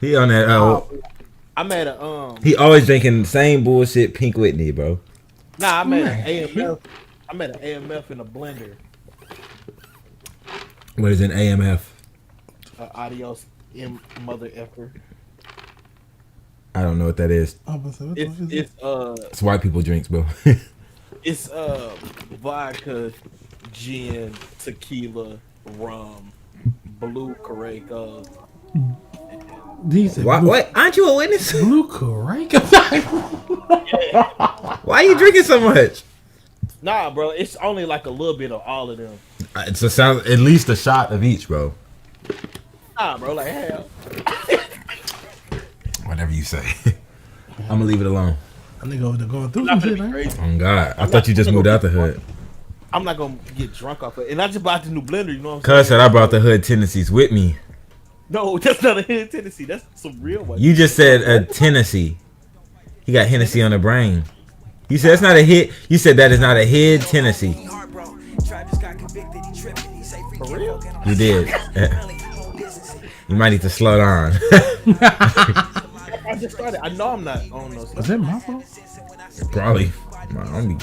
He on that. I'm at a He always drinking the same bullshit. Pink Whitney, bro. Nah, I'm at an AMF. I'm at an AMF in a blender. What is an AMF? Adios, mother effer. I don't know what that is. It's white people drinks, bro. it's vodka, gin, tequila, rum, blue Caraca. What? Aren't you a witness? Blue Caraca. Why are you drinking so much? Nah, bro, it's only like a little bit of all of them. It's a sound, at least a shot of each, bro. Nah, bro, like hell. Whatever you say. I'm gonna leave it alone. I think over there going through some shit, man. Oh God, I thought you just moved out the hood. I'm not gonna get drunk off it, and I just bought the new blender. You know what I'm Cuz saying? said I brought the hood tendencies with me. No, that's not a hidden Tennessee. That's some real one. You just said a Tennessee. He got Hennessy on the brain. You said it's not a hit. You said that is not a hid Tennessee. For real? You did. You might need to slow down. I just started. I know I'm not on those. Is that my fault? Probably. My homie.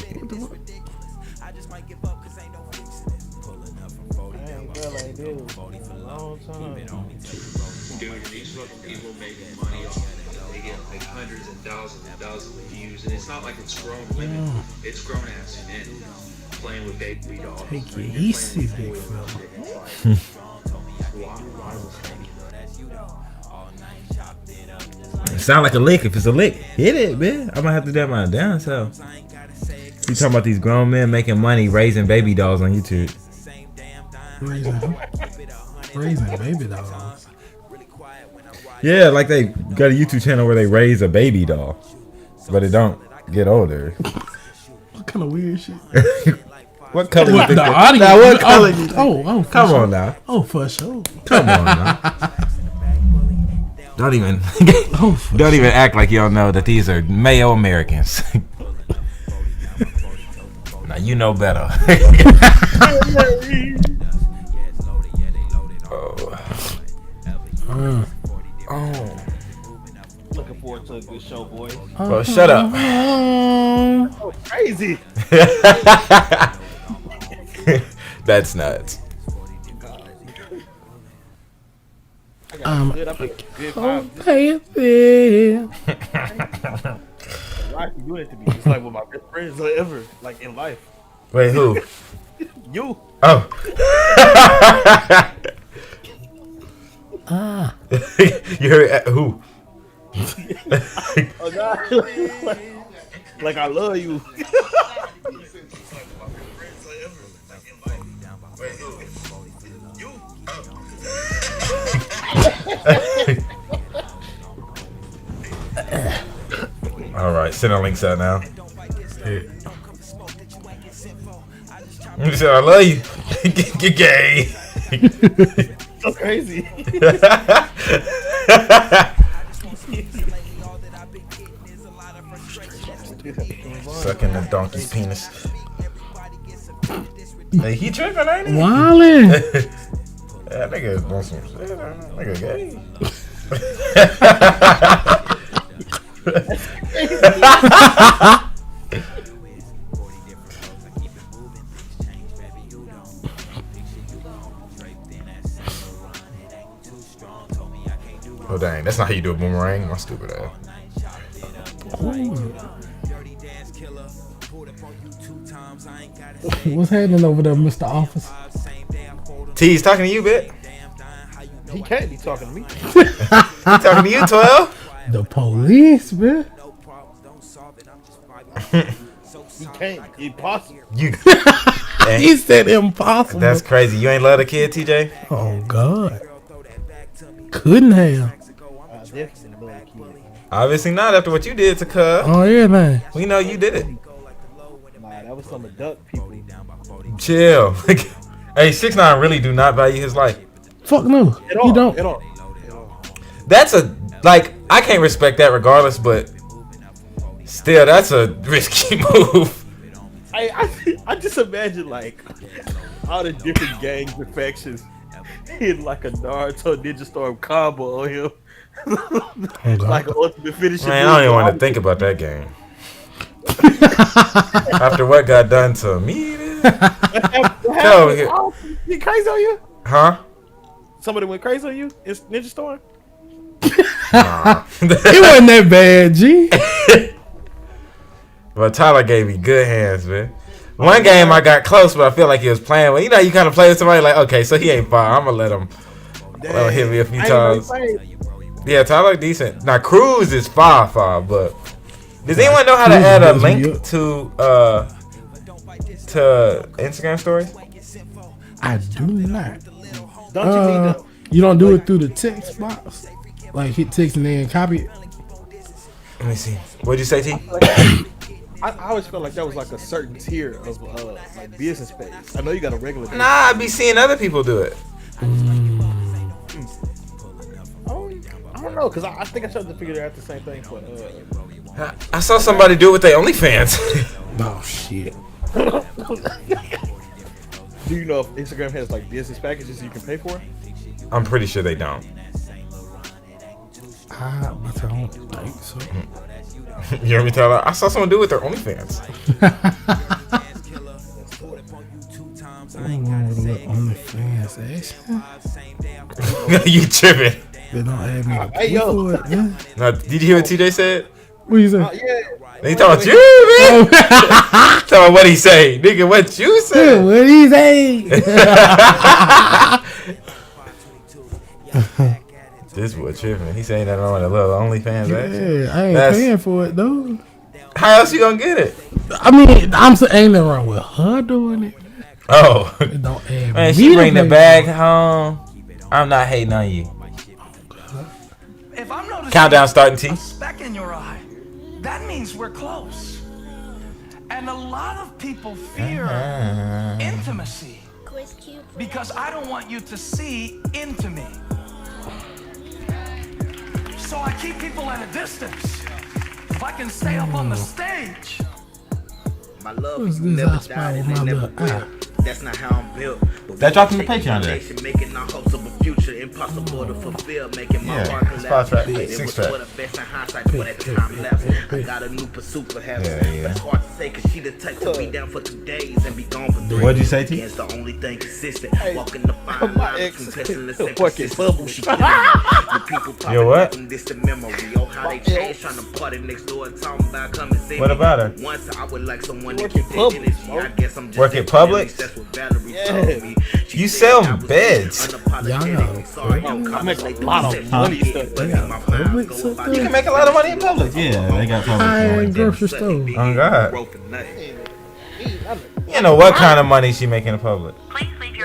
Dude, these fucking people making money off it. They get like hundreds and thousands of views, and it's not like it's grown women, it's grown ass men playing with baby dolls. Take it easy, big fella. It sound like a lick. If it's a lick, hit it, man. I'm gonna have to do that my down self. You talking about these grown men making money raising baby dolls on YouTube? Raising baby dolls. Yeah, like they got a YouTube channel where they raise a baby doll, but it don't get older. What kind of weird shit? What color? What, the audience? Now, what color? Come sure. on now. Oh, for sure. Come on now. Don't even, Oh, don't even act like y'all know that these are male Americans. Now you know better. Oh. Looking forward to a good show, boys. Bro, shut up. Oh, crazy. That's nuts. I got good vibes. Baby. Why you doing it to me? It's like with my best friends ever, like in life. Wait, who? You. Oh. You heard who? Oh God. Like I love you. All right, send our links out now. You said I love you. Get gay. So crazy. Sucking the donkey's penis. Hey, he tripping, ain't he? Wildin'. That nigga on some shit. That nigga gay. Oh dang, that's not how you do a boomerang. My stupid ass. What's happening over there, Mr. Officer? T's talking to you, bit. He can't be talking to me. He talking to you, 12. The police, man. He can't. Impossible. You. He said impossible. That's crazy. You ain't love the kid, TJ? Oh, God. Couldn't have. I definitely love the kid. Obviously not after what you did to Cub. Oh, everything. We know you did it. Nah, that was some adult people. Chill. Hey, 6ix9ine really do not value his life. Fuck no. At all. He don't. At all. That's a, like, I can't respect that regardless, but still, that's a risky move. I just imagine like all the different gangs and factions in like a Naruto Ninja Storm combo on him. Oh, God. Like an ultimate finishing. Man, I don't even want to think about that game. After what got done to me, man. Tell me. He crazy on you? Huh? Somebody went crazy on you? It's Ninja Storm? Nah. It wasn't that bad, G. But Tyler gave me good hands, man. One game I got close, but I feel like he was playing. Well, you know, you kind of play with somebody like, okay, so he ain't far. I'm gonna let him hit me a few times. Yeah, Tyler decent. Now Cruz is far, but does anyone know how to add a link to Instagram stories? I do not. Don't you need to? You don't do it through the text box? Like hit text and then copy it? Let me see. What'd you say, T? I always felt like that was like a certain tier of like business page. I know you got a regular page. Nah, I be seeing other people do it. I don't know, because I think I tried to figure out the same thing for I saw somebody do it with their OnlyFans. Oh, shit. do you know if Instagram has like business packages you can pay for? I'm pretty sure they don't. But I don't think so. You hear me, Tyler? I saw someone do it with their OnlyFans. OnlyFans action. You tripping? They don't have me to Hey, pay yo. for it, man. Now, did you hear what TJ said? What you say? Yeah. He talking about you, man. Tell me what he say, nigga. What you say? What he say? This boy tripping. He saying that on a little OnlyFans action. Yeah, I ain't That's- paying for it, though. How else you gonna get it? I mean, I'm saying ain't nothing wrong with her doing it. Oh, It don't add man, me she to bring the pay bag for it. home. I'm not hating on you. If I'm noticing Countdown starting, T. a speck in your eye, that means we're close. And a lot of people fear intimacy because I don't want you to see into me. So I keep people at a distance. If I can stay up on the stage. My love What's for you this never I spy died with and my it never little eye? will. That's not how I'm built. But That we dropped in the take Patreon today. foundation, making our hopes of a future impossible to fulfill, making my Yeah, heart it's collapse. 5 track, It 6 was track. for the best in hindsight, for that time left. I got a new pursuit for heaven. Yeah. But it's hard to say, cause she the type to be down for 2 days and be gone for 3. What'd you say, T? It's the only thing consistent. Walking the fine my line ex between testing the same fucking bubble. She killing me. The people popping Yo, what? up from distant memory. Oh, how they change, trying to party next door, talking about coming see What me. about her? Once I would like someone to Work keep at taking Publix, it. I guess I'm just Work at Publix? That's what Valerie Yeah. told me. She You said sell I was beds. unapologetic. Sorry, I'm I make a coming lot of late. money stuff. But in my mind, Publix go up about there? You can make a lot of money in Publix. Yeah, they got High-end grocery store. Oh, God. broken nut. You know what kind of money she making in public?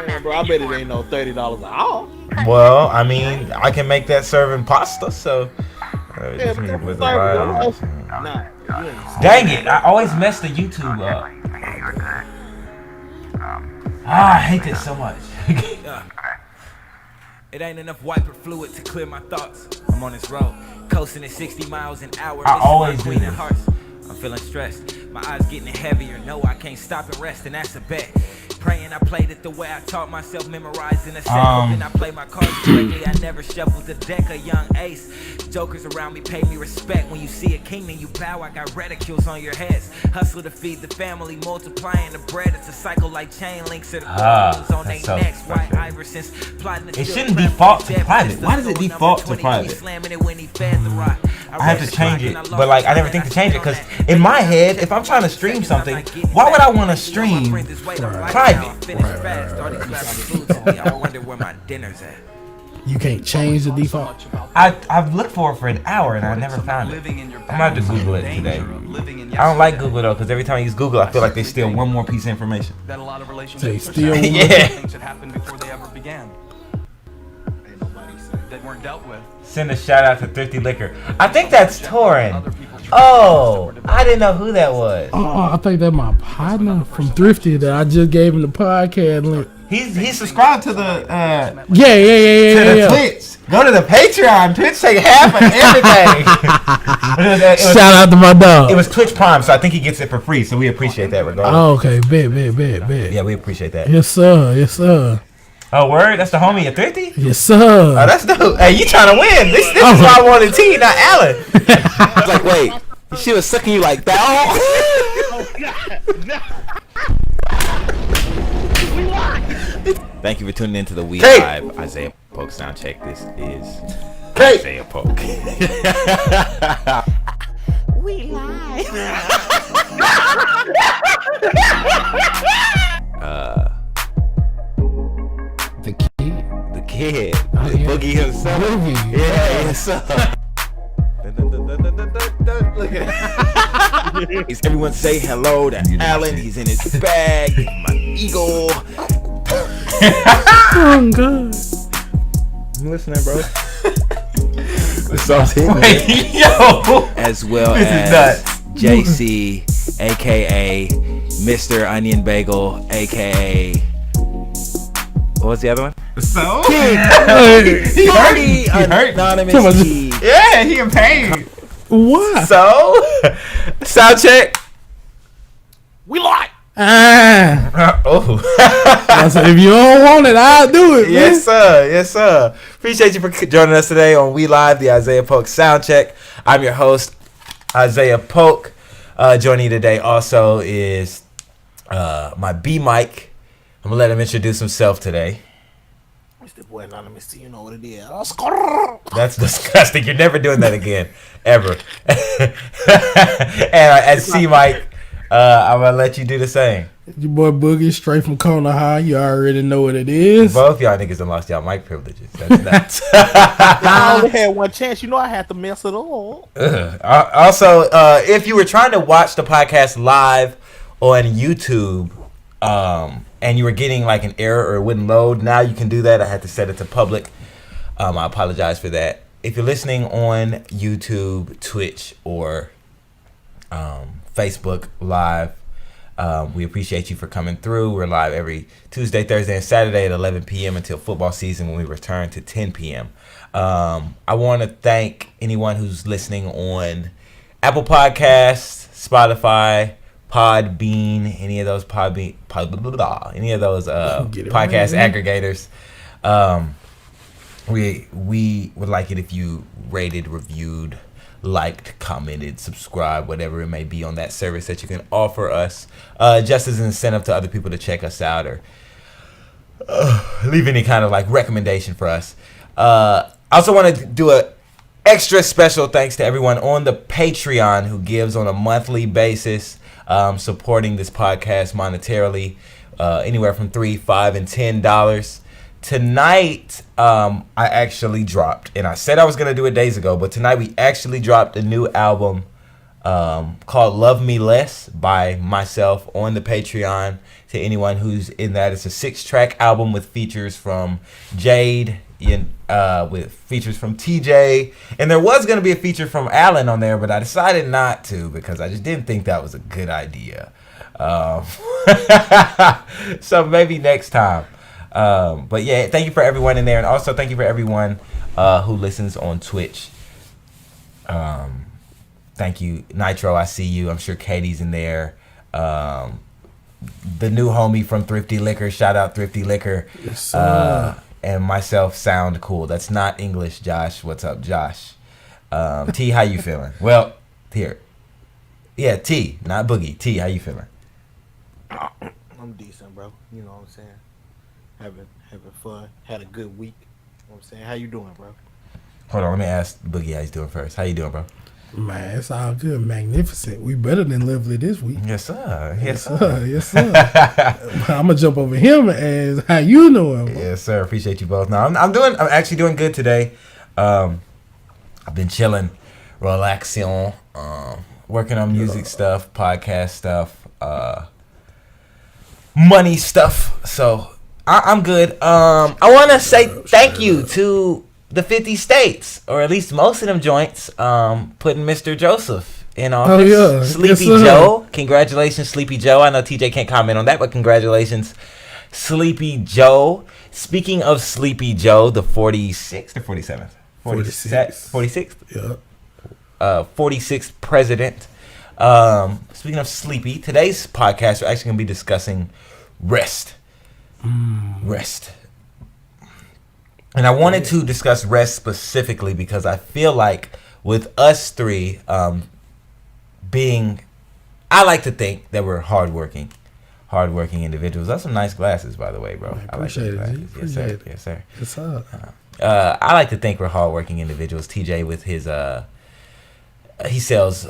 Man, bro, I bet it ain't no $30 an hour. Well, I mean, I can make that serving pasta, so. Yeah, Just but need that's with the $30. right- Nah, you ain't- Dang it! I always mess the YouTube up. I hate this so much. It ain't enough wiper fluid to clear my thoughts. I'm on this road, coasting at 60 miles an hour. I missing always my do queen this. of hearts. I'm feeling stressed. My eyes getting heavier. No, I can't stop and rest, and that's a bet. Praying I played it the way I taught myself, memorizing a set. Then I play my cards correctly. I never shuffled the deck. A young ace. Jokers around me pay me respect. When you see a king, then you bow. I got reticules on your heads. Hustle to feed the family, multiplying the bread. It's a cycle like chain links. Of the bones on that's their so necks. White frustrating. Iversons plotting to It steal shouldn't prep default with to depth. private. It's the Why does it soul default number to 23, private? slamming it when he fed the rock. I have to change it, but like I never think to change it because in my head, if I'm trying to stream something, why would I want to stream private? I wonder where my dinner's at. You can't change the default. I've looked for it for an hour and I never found it. I'm gonna have to Google it today. I don't like Google though because every time I use Google, I feel like they steal one more piece of information. That a lot of Say relationships still Yeah. things that happened before they ever began. That weren't dealt with. Send a shout out to Thrifty Liquor. I think that's Torin. Oh, I didn't know who that was. Oh, I think that's my partner from Thrifty that I just gave him the podcast link. He's subscribed to the Yeah. Twitch. Go to the Patreon. Twitch take half of everything. Shout out to my dog. It was Twitch Prime, so I think he gets it for free. So we appreciate that regardless. Oh, okay, bet. Yeah, we appreciate that. Yes, sir. Oh, word? That's the homie at Thrifty? Yes, sir. Oh, that's dope. Hey, you trying to win. This is why I wanted T, not Allen. I was like, wait, she was sucking you like that? Thank you for tuning in to the We Live Isaiah Polk Soundcheck. This is Isaiah Polk. We Live. The kid. Boogie himself. Boogie. Yeah, himself. Look at it. Everyone say hello to Allen. He's in his bag. My eagle. Oh, God. I'm listening, bro. Wait, yo. As well This is as nuts. JC, aka Mr. Onion Bagel, aka what was the other one? So? He hurt. Anonymous. He. Yeah, he in pain. What? So? Sound check. We lie. Oh. I said, if you don't want it, I'll do it. Yes, Man. sir. Yes, sir. Appreciate you for joining us today on We Live, the Isaiah Polk Soundcheck. I'm your host, Isaiah Polk. Joining you today also is my B Mike. I'm going to let him introduce himself today. It's the boy Anonymous. You know what it is. That's disgusting. You're never doing that again. Ever. And C Mike, I'm going to let you do the same. Your boy Boogie, straight from Kona High. You already know what it is. Both y'all niggas done lost y'all mic privileges. That's nuts. I only had one chance. You know I had to mess it all. Also, if you were trying to watch the podcast live on YouTube, and you were getting like an error or it wouldn't load, now you can do that. I had to set it to public. I apologize for that. If you're listening on YouTube, Twitch, or Facebook Live, we appreciate you for coming through. We're live every Tuesday, Thursday, and Saturday at 11 p.m. until football season when we return to 10 p.m. I want to thank anyone who's listening on Apple Podcasts, Spotify, Podbean, any of those podcast aggregators. We would like it if you rated, reviewed, liked, commented, subscribed, whatever it may be on that service that you can offer us, just as an incentive to other people to check us out or leave any kind of like recommendation for us. I also want to do a extra special thanks to everyone on the Patreon who gives on a monthly basis, supporting this podcast monetarily, anywhere from $3, $5, and $10. Tonight, I actually dropped, and I said I was going to do it days ago, but tonight we actually dropped a new album called Love Me Less by myself on the Patreon. To anyone who's in that, it's a 6-track album with features from Jade, with features from TJ, and there was going to be a feature from Allen on there, but I decided not to because I just didn't think that was a good idea. So maybe next time. But yeah, thank you for everyone in there, and also thank you for everyone who listens on Twitch. Thank you, Nitro. I see you. I'm sure Katie's in there. The new homie from Thrifty Liquor. Shout out Thrifty Liquor. Yes, and myself, Sound Cool. That's not English, Josh. What's up, Josh? T, how you feeling? Well, here. Yeah, T, not Boogie. T, how you feeling? I'm decent, bro. You know what I'm saying? Having fun. Had a good week. You know what I'm saying? How you doing, bro? Hold on, let me ask Boogie how he's doing first. How you doing, bro? Man, it's all good. Magnificent. We better than Lively this week. Yes, sir. Yes, Yes, sir. sir. Yes, sir. I'm going to jump over him and ask how you doing, bro? Yes, sir. Appreciate you both. No, I'm actually doing good today. I've been chilling, relaxing, working on music stuff, podcast stuff, money stuff. So I'm good. I want to say thank you to the 50 states, or at least most of them joints, putting Mr. Joseph in office. Oh, yeah. Sleepy Yes, sir. Joe. Congratulations, Sleepy Joe. I know TJ can't comment on that, but congratulations, Sleepy Joe. Speaking of Sleepy Joe, the 46th or 47th? 46th? Yeah. 46th president. Speaking of sleepy, today's podcast we're actually going to be discussing rest. Rest. And I wanted to discuss rest specifically because I feel like with us three I like to think that we're hardworking individuals. That's some nice glasses, by the way, bro. I appreciate it. Yes, sir. Yes, sir. It's up. I like to think we're hardworking individuals. TJ with his he sells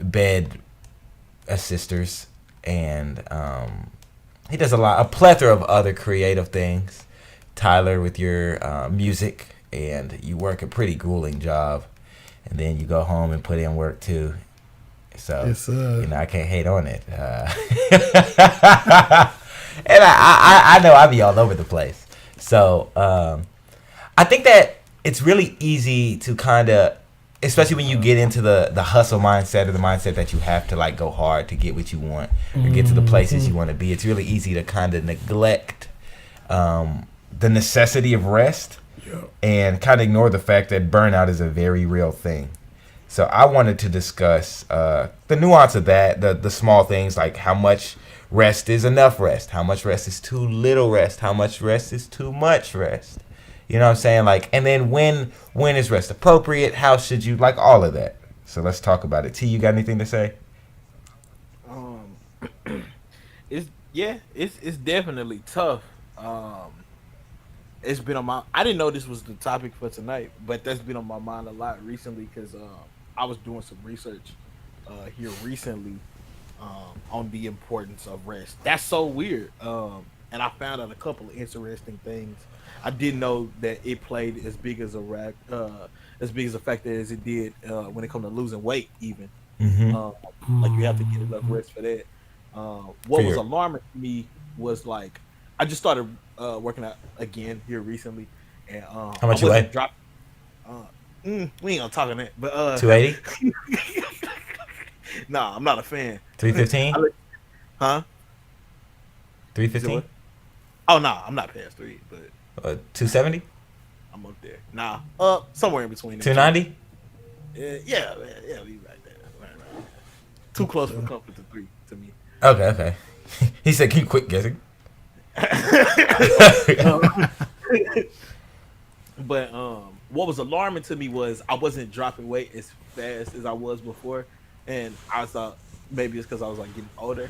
bed assisters, and he does a plethora of other creative things. Tyler with your music, and you work a pretty grueling job, and then you go home and put in work too. So I can't hate on it. And I know I be all over the place. So I think that it's really easy to kind of, especially when you get into the hustle mindset, or the mindset that you have to like go hard to get what you want or get to the places you want to be. It's really easy to kind of neglect the necessity of rest and kind of ignore the fact that burnout is a very real thing. So I wanted to discuss the nuance of that, the small things like how much rest is enough rest, how much rest is too little rest, how much rest is too much rest. You know what I'm saying? Like, and then when is rest appropriate? How should you, like, all of that. So let's talk about it. T, you got anything to say? It's definitely tough. It's been on my. I didn't know this was the topic for tonight, but that's been on my mind a lot recently because I was doing some research here recently on the importance of rest. That's so weird. And I found out a couple of interesting things. I didn't know that it played as big as a factor as it did when it comes to losing weight. Even like you have to get enough rest for that. What was alarming to me was like I just started working out again here recently, and how much you weigh? We ain't gonna talk on that, but 280. Nah, I'm not a fan. 315. Huh? 315. Oh no, I'm not past 3, but 270. I'm up there. Nah, somewhere in between. 290. Yeah, we right there. Right. Too close for comfort to 3 to me. Okay. He said, "Can you quit guessing?" But what was alarming to me was I wasn't dropping weight as fast as I was before, and I thought maybe it's because I was like getting older.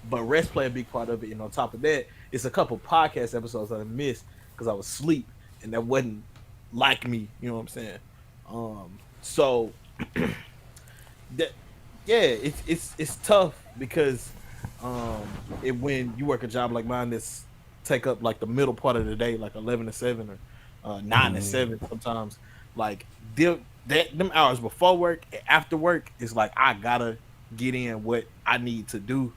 But rest played a big part of it, and on top of that, it's a couple podcast episodes that I missed because I was asleep, and that wasn't like me. You know what I'm saying? So it's tough because when you work a job like mine that's take up like the middle part of the day, like 11 to 7 or 9 to 7 sometimes, like them hours before work and after work is like I gotta get in what I need to do.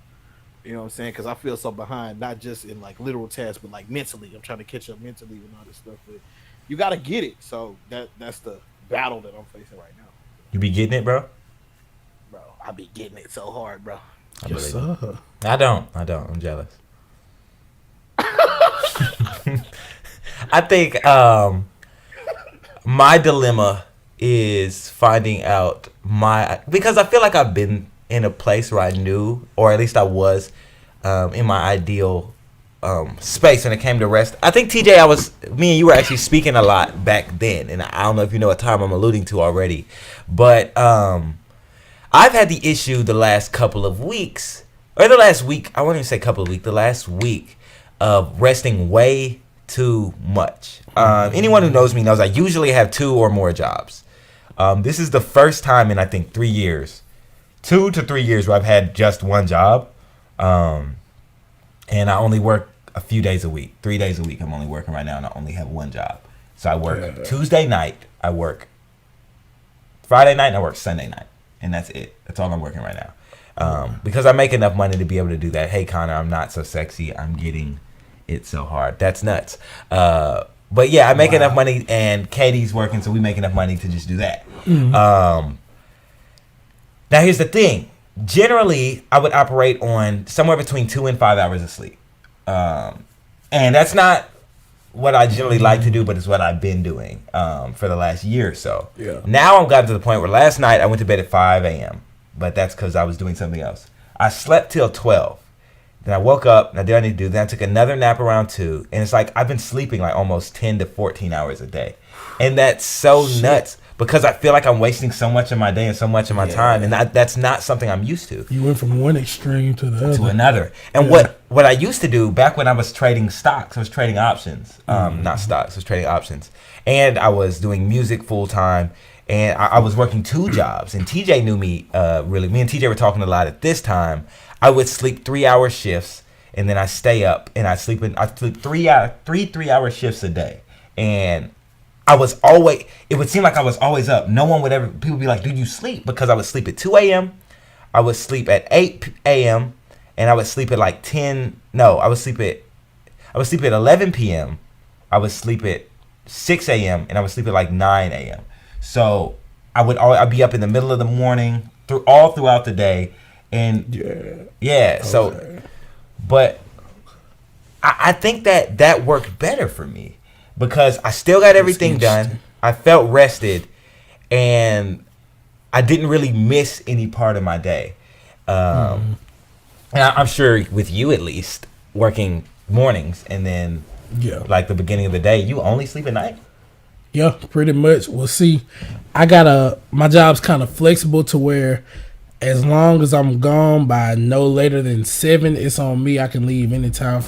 You know what I'm saying? Because I feel so behind, not just in like literal tasks, but like mentally. I'm trying to catch up mentally and all this stuff. But you gotta get it. So that's the battle that I'm facing right now. You be getting it, bro? Bro, I be getting it so hard, bro. Yes, sir. I don't. I'm jealous. I think my dilemma is finding out because I feel like I've been in a place where I knew, or at least I was in my ideal space when it came to rest. I think TJ, me and you were actually speaking a lot back then, and I don't know if you know what time I'm alluding to already, but I've had the issue the last couple of weeks, or the last week, I won't even say couple of weeks, the last week of resting way too much. Anyone who knows me knows I usually have 2 or more jobs. This is the first time in I think 3 years, 2 to 3 years, where I've had just one job. And I only work a few days a week, 3 days a week. I'm only working right now, and I only have one job. So I work Tuesday night, I work Friday night, and I work Sunday night. And that's it. That's all I'm working right now. Because I make enough money to be able to do that. Hey, Connor, I'm not so sexy. I'm getting it so hard. That's nuts. But yeah, I make enough money, and Katie's working, so we make enough money to just do that. Now, here's the thing. Generally, I would operate on somewhere between 2 and 5 hours of sleep. And that's not what I generally like to do, but it's what I've been doing for the last year or so. Yeah. Now I've gotten to the point where last night I went to bed at 5 a.m., but that's because I was doing something else. I slept till 12. Then I woke up, and I did what I need to do. Then I took another nap around 2. And it's like I've been sleeping like almost 10 to 14 hours a day. And that's so nuts because I feel like I'm wasting so much of my day and so much of my time. And that's not something I'm used to. You went from one extreme to the other. To another. And what I used to do back when I was trading stocks, I was trading options. Not stocks, I was trading options. And I was doing music full time. And I was working 2 jobs. And TJ knew me really. Me and TJ were talking a lot at this time. I would sleep 3-hour shifts, and then I stay up and I sleep 3-hour shifts a day. And I was always, it would seem like I was always up. No one would ever, people would be like, do you sleep? Because I would sleep at 2 a.m., I would sleep at 8 a.m., and I would sleep at like I would sleep at 11 p.m., I would sleep at 6 a.m., and I would sleep at like 9 a.m. So I'd be up in the middle of the morning, throughout the day. And so, but I think that worked better for me because I still got everything done. I felt rested, and I didn't really miss any part of my day. And I'm sure with you at least, working mornings and then like the beginning of the day, you only sleep at night? Yeah, pretty much. Well, see, my job's kind of flexible to where as long as I'm gone by no later than 7, it's on me. I can leave anytime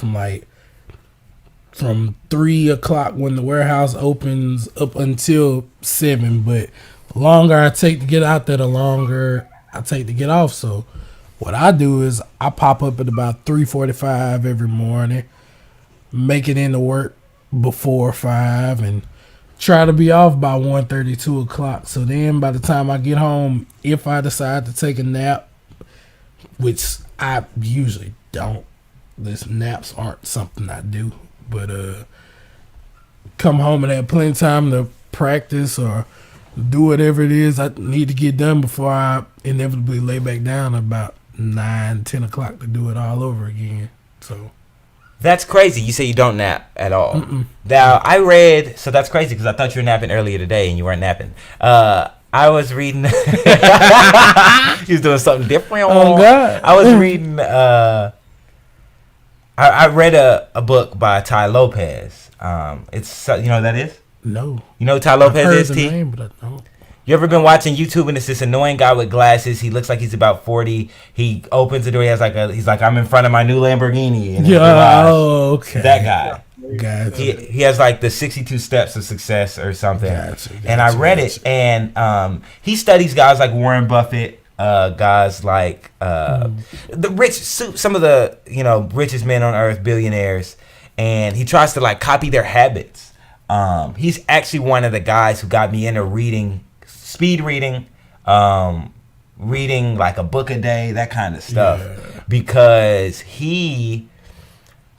from 3 o'clock when the warehouse opens up until 7. But the longer I take to get out there, the longer I take to get off. So what I do is I pop up at about 3:45 every morning, make it into work before 5, and try to be off by 1:30, 2 o'clock. So then by the time I get home, if I decide to take a nap, which I usually don't, naps aren't something I do, but come home and have plenty of time to practice or do whatever it is I need to get done before I inevitably lay back down about 9, 10 o'clock to do it all over again. So that's crazy. You say you don't nap at all. Now, I read, so that's crazy because I thought you were napping earlier today and you weren't napping. I was reading, he was doing something different. Oh, God. I was reading, I read a book by Ty Lopez. It's, you know who that is? No. You know who Ty Lopez I've heard is, the T? name, but I don't. You ever been watching YouTube and it's this annoying guy with glasses? He looks like he's about 40. He opens the door. He has he's like, I'm in front of my new Lamborghini. In his garage. Oh, okay. That guy. Gotcha. He has like the 62 steps of success or something. Gotcha, and I read it, and he studies guys like Warren Buffett, guys like the rich, some of the richest men on earth, billionaires, and he tries to like copy their habits. He's actually one of the guys who got me into reading. Speed reading, reading like a book a day, that kind of stuff, because he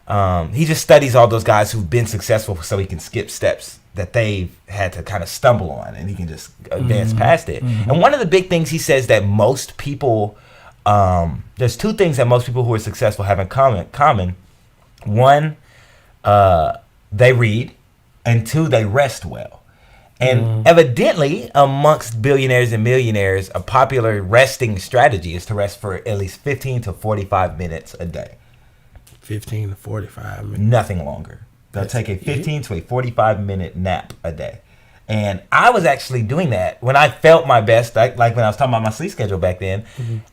just studies all those guys who've been successful so he can skip steps that they've had to kind of stumble on, and he can just advance past it. And one of the big things he says that most people, there's 2 things that most people who are successful have in common. One, they read, and 2, they rest well. And evidently, amongst billionaires and millionaires, a popular resting strategy is to rest for at least 15 to 45 minutes a day. 15 to 45 minutes. Nothing longer. They'll take a 15 to a 45-minute nap a day. And I was actually doing that when I felt my best, like when I was talking about my sleep schedule back then.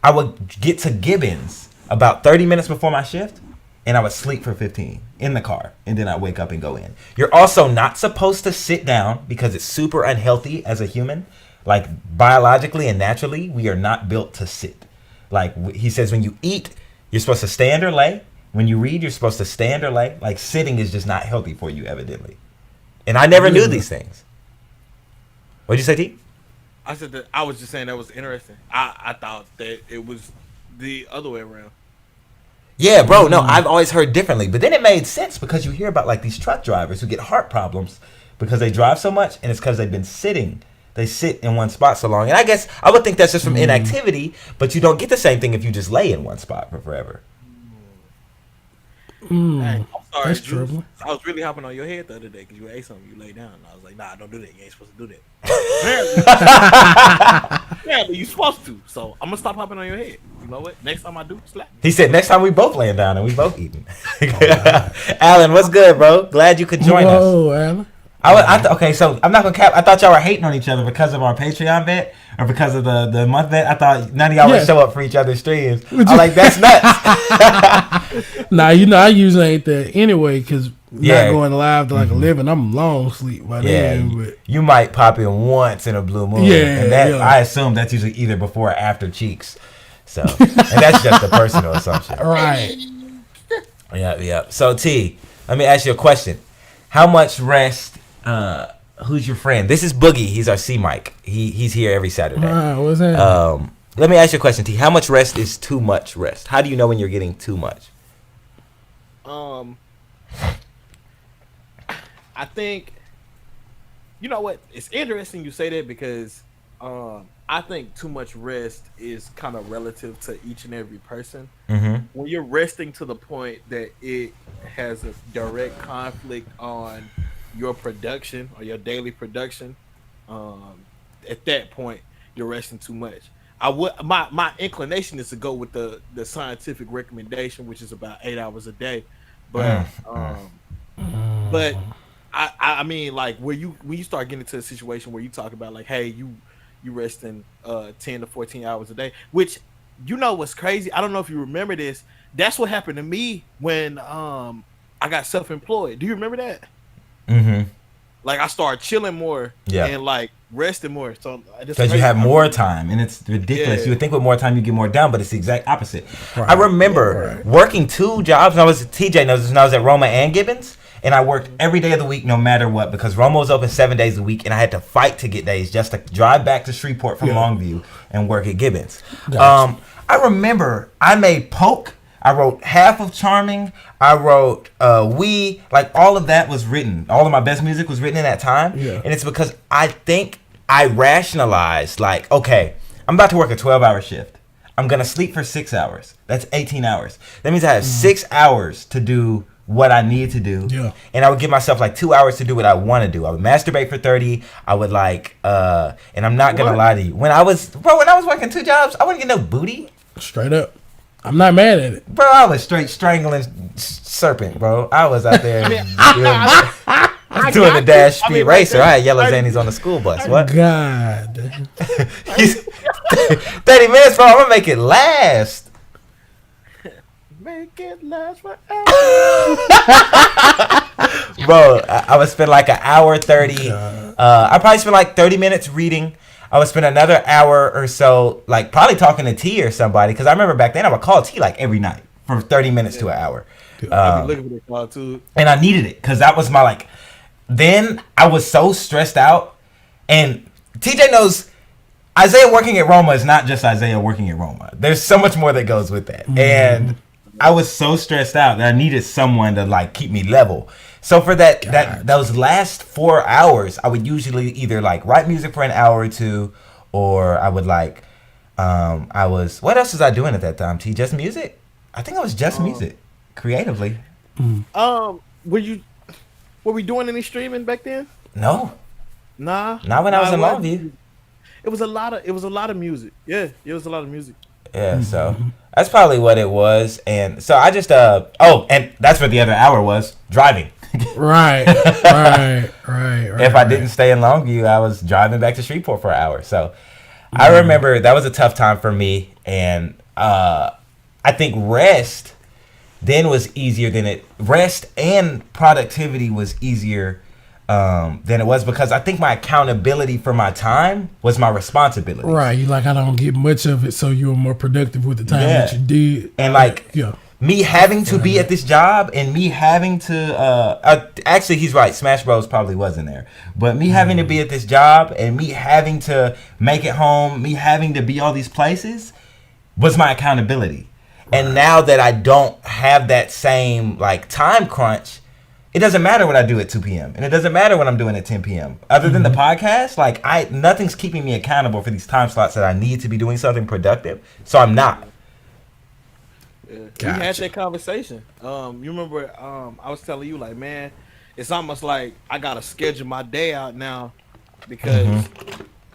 I would get to Gibbons about 30 minutes before my shift, and I would sleep for 15 in the car, and then I'd wake up and go in. You're also not supposed to sit down because it's super unhealthy as a human. Like biologically and naturally, we are not built to sit. Like he says, when you eat, you're supposed to stand or lay. When you read, you're supposed to stand or lay. Like sitting is just not healthy for you, evidently. And I never knew these things. What'd you say, T? I said that I was just saying that was interesting. I thought that it was the other way around. Yeah, bro. No, I've always heard differently. But then it made sense because you hear about like these truck drivers who get heart problems because they drive so much, and it's because they've been sitting. They sit in one spot so long. And I guess I would think that's just from inactivity, but you don't get the same thing if you just lay in one spot for forever. Hey, I'm sorry, That's Juice. trouble. I was really hopping on your head the other day because you ate something, you lay down, and I was like, nah, don't do that. You ain't supposed to do that. Yeah, but you supposed to. So I'm gonna stop hopping on your head. You know what? Next time I do, slap. He said next time we both laying down and we both eating. Alan, what's good, bro? Glad you could join us. Whoa, Alan. Okay, so I'm not gonna cap. I thought y'all were hating on each other because of our Patreon bet or because of the month bet. I thought none of y'all would show up for each other's streams. I'm like, that's nuts. Nah, I usually ain't that anyway because not going live to like 11. I'm long sleep by then. But you might pop in once in a blue moon. And I assume that's usually either before or after Cheeks. So, and that's just a personal assumption. Right. Yeah. So T, let me ask you a question. How much rest? Who's your friend? This is Boogie. He's our C mic. He's here every Saturday. What's that? Let me ask you a question, T. How much rest is too much rest? How do you know when you're getting too much? I think, you know what? It's interesting you say that because I think too much rest is kind of relative to each and every person. Mm-hmm. When you're resting to the point that it has a direct conflict on your production or your daily production, at that point you're resting too much. My inclination is to go with the scientific recommendation, which is about 8 hours a day, but I mean, like when you start getting into a situation where you talk about like, hey, you resting 10 to 14 hours a day, which what's crazy, I don't know if you remember this, that's what happened to me when I got self-employed. Do you remember that? Mm-hmm. Like I started chilling more and like resting more. So because you have more time, and it's ridiculous. You would think with more time you get more done, but it's the exact opposite. Right. I remember working 2 jobs. When I was TJ knows this, when I was at Roma and Gibbons, and I worked every day of the week, no matter what, because Roma was open 7 days a week, and I had to fight to get days just to drive back to Shreveport from Longview and work at Gibbons. Gotcha. I remember I made Poke. I wrote half of Charming. I wrote We. Like, all of that was written. All of my best music was written in that time. Yeah. And it's because I think I rationalized, like, okay, I'm about to work a 12-hour shift. I'm going to sleep for 6 hours. That's 18 hours. That means I have 6 hours to do what I need to do. Yeah. And I would give myself, like, 2 hours to do what I want to do. I would masturbate for 30. I would, like, and I'm not going to lie to you. When I was working 2 jobs, I wouldn't get no booty. Straight up. I'm not mad at it. Bro, I was straight strangling serpent, bro. I was out there doing the dash speed racer. I had yellow zannies on the school bus. What? God. 30 minutes, bro. I'm going to make it last. Make it last forever. Bro, I would spend like an hour 30. I probably spend like 30 minutes reading. I would spend another hour or so, like, probably talking to T or somebody. Because I remember back then I would call T, like, every night for 30 minutes to an hour. I'd be looking for that call, too. And I needed it because that was my, like... Then I was so stressed out. And TJ knows Isaiah working at Roma is not just Isaiah working at Roma. There's so much more that goes with that. Mm-hmm. And I was so stressed out that I needed someone to, like, keep me level. So for those last 4 hours, I would usually either like write music for an hour or two, or I would like, what else was I doing at that time? T, just music? I think I was just music, creatively. Were we doing any streaming back then? No. Nah. Not when I was in Longview. It was a lot of music. Yeah, it was a lot of music. Yeah, so that's probably what it was. And so I just and that's what the other hour was, driving. Right. If I didn't stay in Longview, I was driving back to Shreveport for an hour. So I remember that was a tough time for me. And I think rest then was easier rest and productivity was easier than it was, because I think my accountability for my time was my responsibility. Right. You like, I don't get much of it, so you were more productive with the time that you did. And me having to be at this job and me having to actually he's right, Smash Bros probably wasn't there, but me having to be at this job and me having to make it home, me having to be all these places was my accountability. And now that I don't have that same like time crunch, it doesn't matter what I do at 2 p.m. and it doesn't matter what I'm doing at 10 p.m. Other than the podcast, like nothing's keeping me accountable for these time slots that I need to be doing something productive, so I'm not. Yeah. Gotcha. We had that conversation. You remember I was telling you, like, man, it's almost like I gotta schedule my day out now because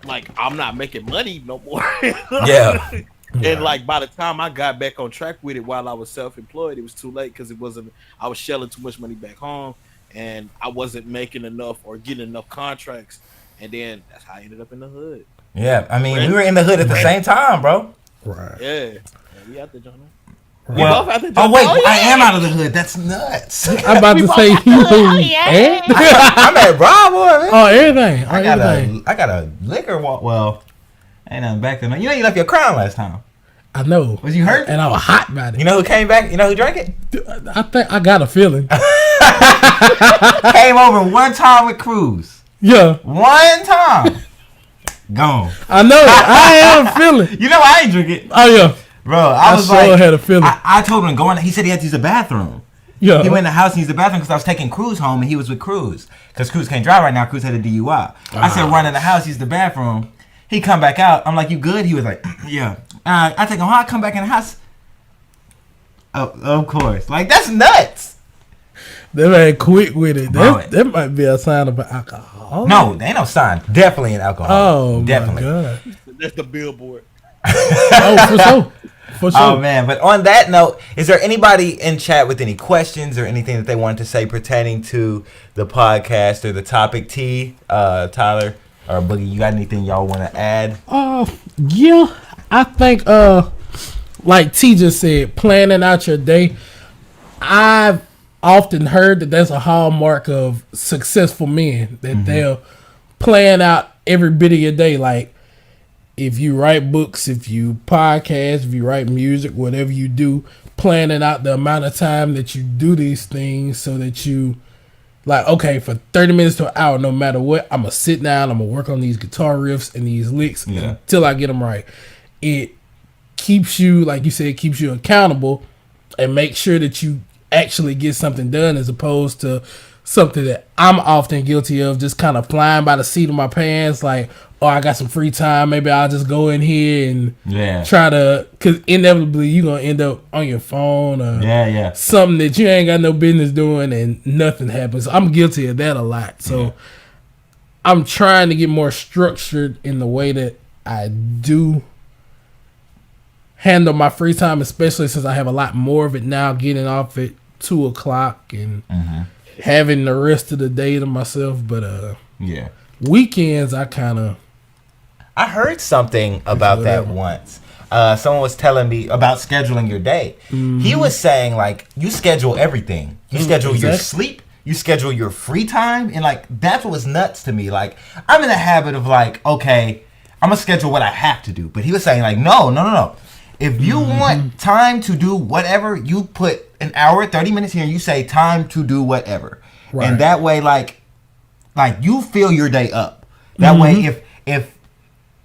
like I'm not making money no more. Yeah. And like by the time I got back on track with it while I was self-employed, it was too late because I was shelling too much money back home and I wasn't making enough or getting enough contracts. And then that's how I ended up in the hood. Yeah, I mean, we were in the hood at the same time, bro. Right. Yeah. We out there, John. Well, oh wait, I am out of the hood. That's nuts. I'm about to say, I'm at Bravo, man. Oh, everything. I got a liquor walk. Well, ain't nothing back then. You know, you left your crown last time. I know. Was you hurt? And I was hot about it. You know who came back? You know who drank it? I think I got a feeling. Came over one time with Cruz. Yeah. One time. Gone. I know. I am feeling. You know I ain't drink it. Oh yeah. Bro, I was sure like, had a feeling. I told him to go in. He said he had to use the bathroom. Yeah. He went in the house and used the bathroom because I was taking Cruz home and he was with Cruz. Because Cruz can't drive right now. Cruz had a DUI. I said, run in the house, use the bathroom. He come back out. I'm like, you good? He was like, yeah. I take him home. I come back in the house. Oh, of course. Like, that's nuts. They man quick with it. Bro, That might be a sign of alcohol. No, there ain't no sign. Definitely an alcohol. Oh, definitely. My God. That's the billboard. Oh, for sure. For sure. Oh man, but on that note, is there anybody in chat with any questions or anything that they wanted to say pertaining to the podcast or the topic? T, Tyler, or Boogie, you got anything y'all want to add? Yeah, I think like T just said, planning out your day. I've often heard that that's a hallmark of successful men, that they'll plan out every bit of your day. Like, if you write books, if you podcast, if you write music, whatever you do, planning out the amount of time that you do these things so that you, like, okay, for 30 minutes to an hour, no matter what, I'm going to sit down, I'm going to work on these guitar riffs and these licks until I get them right. It keeps you, like you said, keeps you accountable and make sure that you actually get something done, as opposed to something that I'm often guilty of, just kind of flying by the seat of my pants, like, oh, I got some free time, maybe I'll just go in here and try to, because inevitably you're going to end up on your phone or something that you ain't got no business doing and nothing happens. I'm guilty of that a lot. So I'm trying to get more structured in the way that I do handle my free time, especially since I have a lot more of it now, getting off at 2 o'clock and having the rest of the day to myself. But weekends I heard something about that once. Someone was telling me about scheduling your day. He was saying, like, you schedule everything. You schedule your sleep. You schedule your free time. And, like, that's what was nuts to me. Like, I'm in the habit of, like, okay, I'm going to schedule what I have to do. But he was saying, like, no. If you want time to do whatever, you put an hour, 30 minutes here, and you say time to do whatever. Right. And that way, like you fill your day up. That way,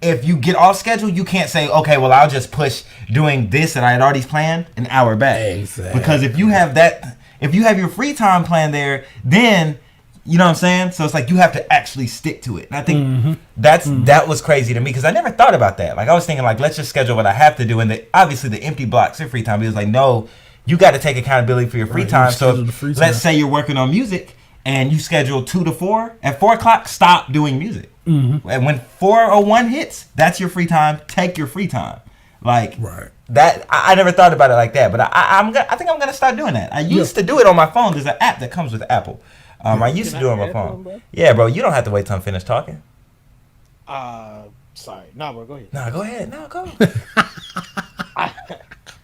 if you get off schedule, you can't say, okay, well, I'll just push doing this that I had already planned an hour back. Exactly. Because if you have your free time plan there, then, you know what I'm saying? So it's like you have to actually stick to it. And I think that was crazy to me because I never thought about that. Like, I was thinking, like, let's just schedule what I have to do. And obviously the empty blocks are free time. He was like, no, you got to take accountability for your free time. So let's say you're working on music and you schedule 2 to 4. At 4 o'clock, stop doing music. And when 4:01 hits, that's your free time. Take your free time. Like that. I never thought about it like that, but I think I'm gonna start doing that. I used to do it on my phone. There's an app that comes with Apple. I used to do it on my phone. Bro? Yeah, bro. You don't have to wait till I'm finished talking. Sorry. Nah, bro. Go ahead. Nah, go ahead. No, go.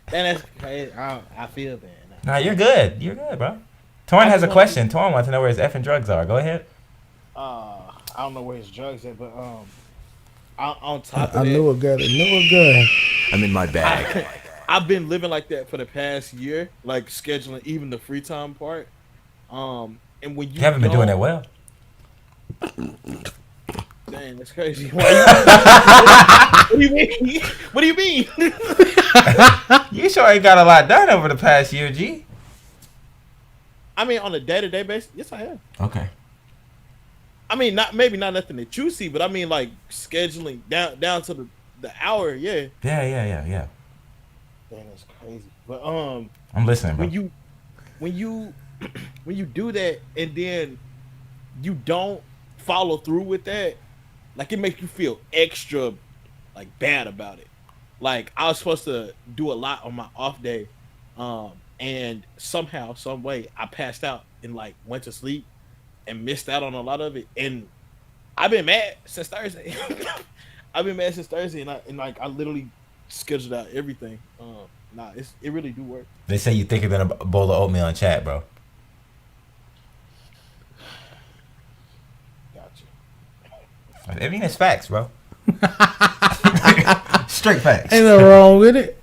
That's crazy. I feel that. Nah, you're good. You're good, bro. Torn has a question. Torn wants to know where his effing drugs are. Go ahead. I don't know where his drugs at, but on top of that, I knew a guy. I'm in my bag. I've been living like that for the past year, like scheduling even the free time part. And when you haven't been doing that well. Dang, that's crazy. What do you mean? What do you mean? You sure ain't got a lot done over the past year, G. I mean, on a day-to-day basis, yes, I have. Okay. I mean, maybe not nothing that you see, but I mean, like scheduling down to the hour, yeah. Yeah. Dang, that's crazy. But I'm listening, bro. When you do that and then you don't follow through with that, like it makes you feel extra like bad about it. Like I was supposed to do a lot on my off day, and somehow, some way, I passed out and like went to sleep and missed out on a lot of it. And I've been mad since Thursday. And I literally scheduled out everything. It really do work. They say you thicker than a bowl of oatmeal in chat, bro. Gotcha. I mean, it's facts, bro. Straight facts. Ain't nothing wrong with it.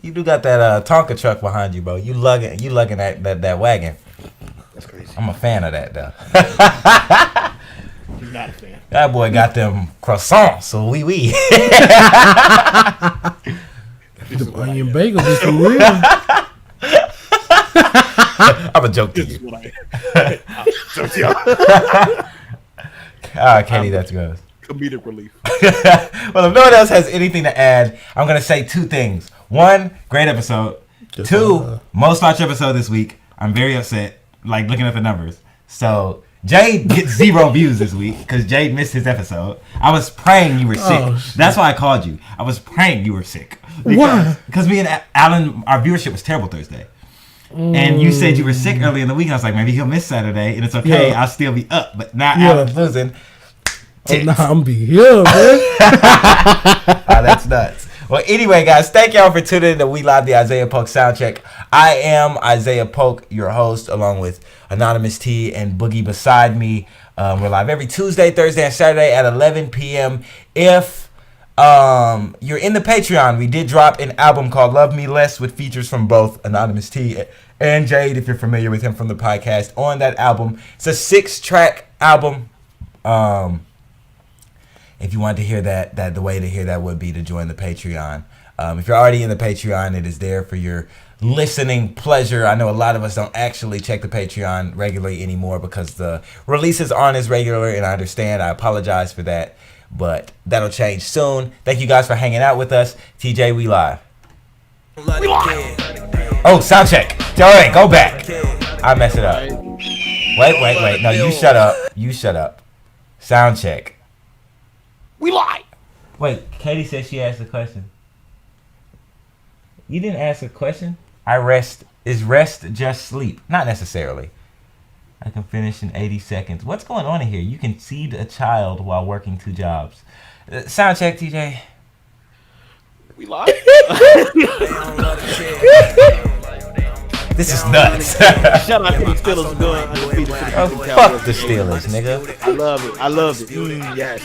You do got that Tonka truck behind you, bro. You lugging that wagon. That's crazy. I'm a fan of that, though. You're not a fan. That boy got them croissants, so oui. The onion bagels is for real. I'm a joke to This is you. what joke to y'all. Katie, that's gross. Comedic relief. Well, if no one else has anything to add, I'm going to say two things. One, great episode. Two, most watched episode this week. I'm very upset, like looking at the numbers. So Jade gets 0 views this week because Jade missed his episode. I was praying you were sick. That's why I called you. I was praying you were sick. Why? Because me and Alan, our viewership was terrible Thursday. And you said you were sick early in the week. And I was like, maybe he'll miss Saturday, and it's okay. Yeah. I'll still be up. But now Yeah. Alan's losing. Oh, nah, I'm be here, man. That's nuts. Well, anyway, guys, thank y'all for tuning in to We Live the Isaiah Polk Soundcheck. I am Isaiah Polk, your host, along with Anonymous T and Boogie beside me. We're live every Tuesday, Thursday, and Saturday at 11 p.m. If you're in the Patreon, we did drop an album called Love Me Less with features from both Anonymous T and Jade, if you're familiar with him from the podcast. On that album, it's a 6-track album. If you want to hear that the way to hear that would be to join the Patreon. If you're already in the Patreon, it is there for your listening pleasure. I know a lot of us don't actually check the Patreon regularly anymore because the releases aren't as regular, and I understand. I apologize for that, but that'll change soon. Thank you guys for hanging out with us. TJ, we live. Oh, sound check. All right, go back. I mess it up. Wait. No, you shut up. You shut up. Sound check. We lie. Wait, Katie said she asked a question. You didn't ask a question? Is rest just sleep? Not necessarily. I can finish in 80 seconds. What's going on in here? You can feed a child while working 2 jobs. Sound check, TJ. We lie. This is nuts. Shout out to the Steelers doing undefeated. Oh, fuck the Steelers, nigga. I love it. Yes.